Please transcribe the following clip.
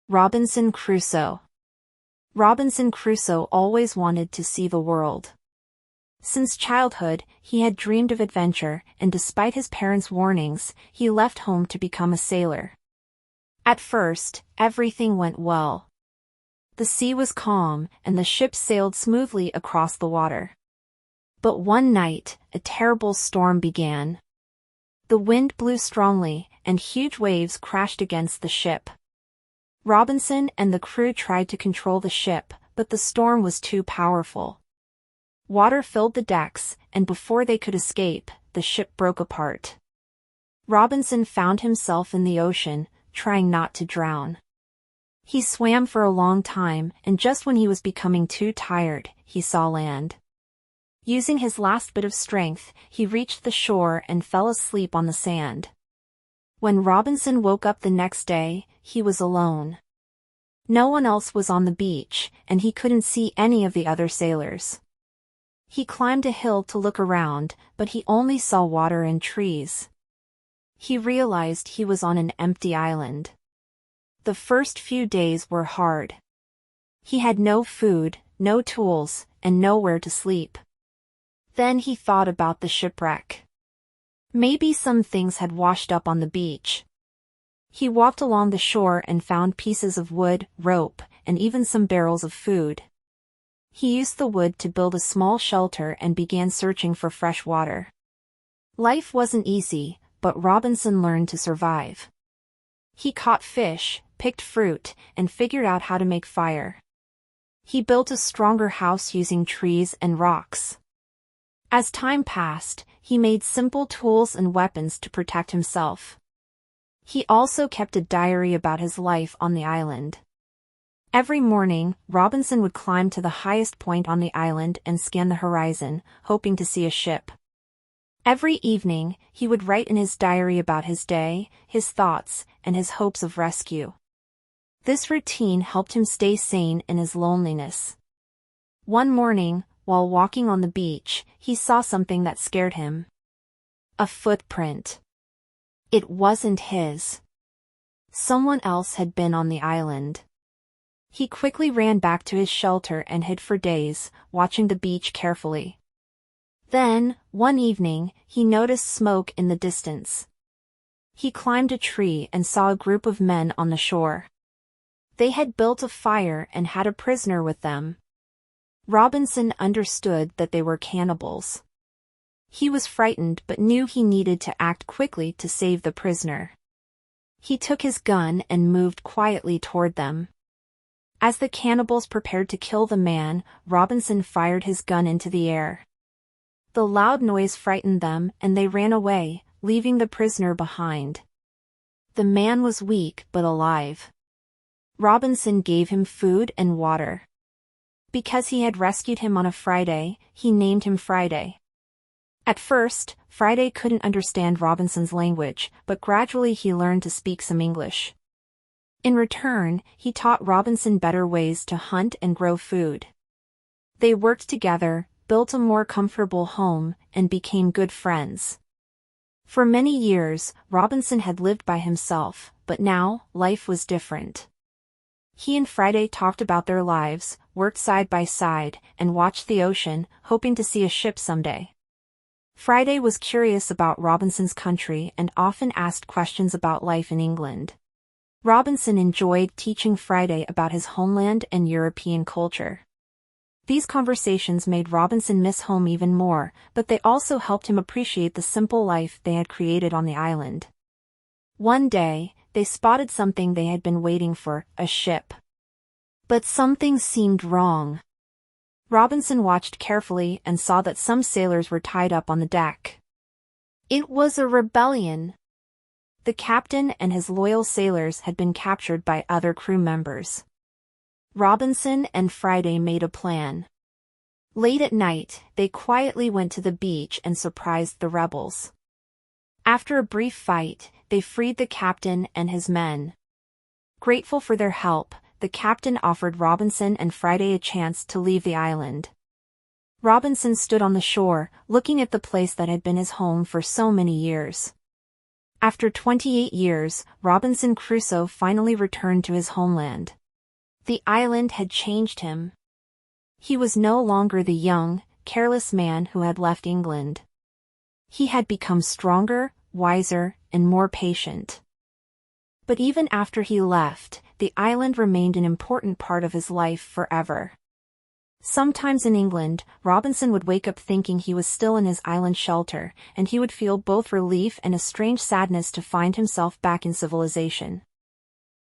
Robinson Crusoe. Robinson Crusoe always wanted to see the world. Since childhood, he had dreamed of adventure, and despite his parents' warnings, he left home to become a sailor. At first, everything went well. The sea was calm, and the ship sailed smoothly across the water. But one night, a terrible storm began. The wind blew strongly, and huge waves crashed against the ship. Robinson and the crew tried to control the ship, but the storm was too powerful. Water filled the decks, and before they could escape, the ship broke apart. Robinson found himself in the ocean, trying not to drown. He swam for a long time, and just when he was becoming too tired, he saw land. Using his last bit of strength, he reached the shore and fell asleep on the sand. When Robinson woke up the next day, he was alone. No one else was on the beach, and he couldn't see any of the other sailors. He climbed a hill to look around, but he only saw water and trees. He realized he was on an empty island. The first few days were hard. He had no food, no tools, and nowhere to sleep. Then he thought about the shipwreck. Maybe some things had washed up on the beach. He walked along the shore and found pieces of wood, rope, and even some barrels of food. He used the wood to build a small shelter and began searching for fresh water. Life wasn't easy, but Robinson learned to survive. He caught fish, picked fruit, and figured out how to make fire. He built a stronger house using trees and rocks. As time passed, he made simple tools and weapons to protect himself. He also kept a diary about his life on the island. Every morning, Robinson would climb to the highest point on the island and scan the horizon, hoping to see a ship. Every evening, he would write in his diary about his day, his thoughts, and his hopes of rescue. This routine helped him stay sane in his loneliness. One morning, while walking on the beach, he saw something that scared him. A footprint. It wasn't his. Someone else had been on the island. He quickly ran back to his shelter and hid for days, watching the beach carefully. Then, one evening, he noticed smoke in the distance. He climbed a tree and saw a group of men on the shore. They had built a fire and had a prisoner with them. Robinson understood that they were cannibals. He was frightened but knew he needed to act quickly to save the prisoner. He took his gun and moved quietly toward them. As the cannibals prepared to kill the man, Robinson fired his gun into the air. The loud noise frightened them and they ran away, leaving the prisoner behind. The man was weak but alive. Robinson gave him food and water. Because he had rescued him on a Friday, he named him Friday. At first, Friday couldn't understand Robinson's language, but gradually he learned to speak some English. In return, he taught Robinson better ways to hunt and grow food. They worked together, built a more comfortable home, and became good friends. For many years, Robinson had lived by himself, but now, life was different. He and Friday talked about their lives, worked side by side, and watched the ocean, hoping to see a ship someday. Friday was curious about Robinson's country and often asked questions about life in England. Robinson enjoyed teaching Friday about his homeland and European culture. These conversations made Robinson miss home even more, but they also helped him appreciate the simple life they had created on the island. One day, they spotted something they had been waiting for, a ship. But something seemed wrong. Robinson watched carefully and saw that some sailors were tied up on the deck. It was a rebellion. The captain and his loyal sailors had been captured by other crew members. Robinson and Friday made a plan. Late at night, they quietly went to the beach and surprised the rebels. After a brief fight, they freed the captain and his men. Grateful for their help, the captain offered Robinson and Friday a chance to leave the island. Robinson stood on the shore, looking at the place that had been his home for so many years. After 28 years, Robinson Crusoe finally returned to his homeland. The island had changed him. He was no longer the young, careless man who had left England. He had become stronger, wiser, and more patient. But even after he left, the island remained an important part of his life forever. Sometimes in England, Robinson would wake up thinking he was still in his island shelter, and he would feel both relief and a strange sadness to find himself back in civilization.